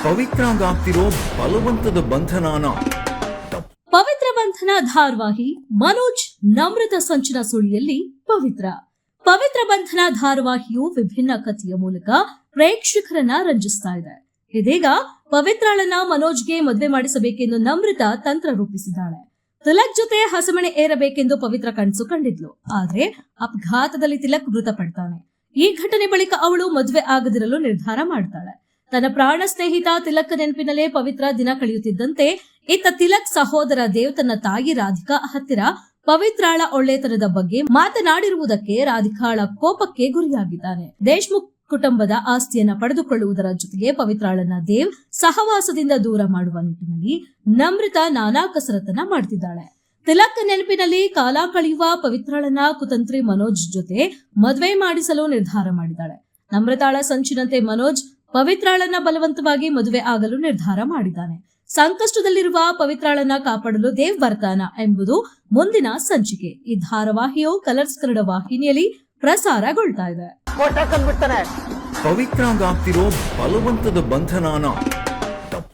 ಪವಿತ್ರಾಂಗಾಗ್ತಿರೋ ಬಲವಂತದ ಬಂಧನಾನ. ಪವಿತ್ರ ಬಂಧನ ಧಾರಾವಾಹಿ ಮನೋಜ್ ನಮ್ರತ ಸಂಚಿನ ಸುಳಿಯಲ್ಲಿ ಪವಿತ್ರ ಬಂಧನ ಧಾರಾವಾಹಿಯು ವಿಭಿನ್ನ ಕಥೆಯ ಮೂಲಕ ಪ್ರೇಕ್ಷಕರನ್ನ ರಂಜಿಸ್ತಾ ಇದೆ. ಇದೀಗ ಪವಿತ್ರಾಳನ್ನ ಮನೋಜ್ಗೆ ಮದುವೆ ಮಾಡಿಸಬೇಕೆಂದು ನಮ್ರತ ತಂತ್ರ ರೂಪಿಸಿದ್ದಾಳೆ. ತಿಲಕ್ ಜೊತೆ ಹಸಮಣೆ ಏರಬೇಕೆಂದು ಪವಿತ್ರ ಕನಸು ಕಂಡಿದ್ಲು. ಆದ್ರೆ ಅಪಘಾತದಲ್ಲಿ ತಿಲಕ್ ಮೃತಪಡ್ತಾನೆ. ಈ ಘಟನೆ ಬಳಿಕ ಅವಳು ಮದುವೆ ಆಗದಿರಲು ನಿರ್ಧಾರ ಮಾಡ್ತಾಳೆ. ತನ್ನ ಪ್ರಾಣ ಸ್ನೇಹಿತ ತಿಲಕ್ ನೆನಪಿನಲ್ಲೇ ಪವಿತ್ರ ದಿನ ಕಳೆಯುತ್ತಿದ್ದಂತೆ ಇತ್ತ ತಿಲಕ್ ಸಹೋದರ ದೇವ್ ತನ್ನ ತಾಯಿ ರಾಧಿಕಾ ಹತ್ತಿರ ಪವಿತ್ರಾಳ ಒಳ್ಳೆತನದ ಬಗ್ಗೆ ಮಾತನಾಡಿರುವುದಕ್ಕೆ ರಾಧಿಕಾಳ ಕೋಪಕ್ಕೆ ಗುರಿಯಾಗಿದ್ದಾನೆ. ದೇಶ್ಮುಖ್ ಕುಟುಂಬದ ಆಸ್ತಿಯನ್ನ ಪಡೆದುಕೊಳ್ಳುವುದರ ಜೊತೆಗೆ ಪವಿತ್ರಾಳನ್ನ ದೇವ್ ಸಹವಾಸದಿಂದ ದೂರ ಮಾಡುವ ನಿಟ್ಟಿನಲ್ಲಿ ನಮ್ರತ ನಾನಾ ಕಸರತ್ತನ್ನ ಮಾಡ್ತಿದ್ದಾಳೆ. ತಿಲಕ್ ನೆನಪಿನಲ್ಲಿ ಕಾಲ ಕಳೆಯುವ ಪವಿತ್ರಾಳನ್ನ ಕುತಂತ್ರಿ ಮನೋಜ್ ಜೊತೆ ಮದುವೆ ಮಾಡಿಸಲು ನಿರ್ಧಾರ ಮಾಡಿದ್ದಾಳೆ. ನಮ್ರತಾಳ ಸಂಚಿನಂತೆ ಮನೋಜ್ ಪವಿತ್ರಾಳನ್ನ ಬಲವಂತವಾಗಿ ಮದುವೆ ಆಗಲು ನಿರ್ಧಾರ ಮಾಡಿದ್ದಾನೆ. ಸಂಕಷ್ಟದಲ್ಲಿರುವ ಪವಿತ್ರಾಳನ್ನ ಕಾಪಾಡಲು ದೇವ್ ಬರ್ತಾನ ಎಂಬುದು ಮುಂದಿನ ಸಂಚಿಕೆ. ಈ ಧಾರಾವಾಹಿಯು ಕಲರ್ಸ್ ಕನ್ನಡ ವಾಹಿನಿಯಲ್ಲಿ ಪ್ರಸಾರಗೊಳ್ತಾ ಇದೆ. ಪವಿತ್ರಾಂಗಾಗ್ತಿರೋ ಬಲವಂತದ ಬಂಧನಾನ.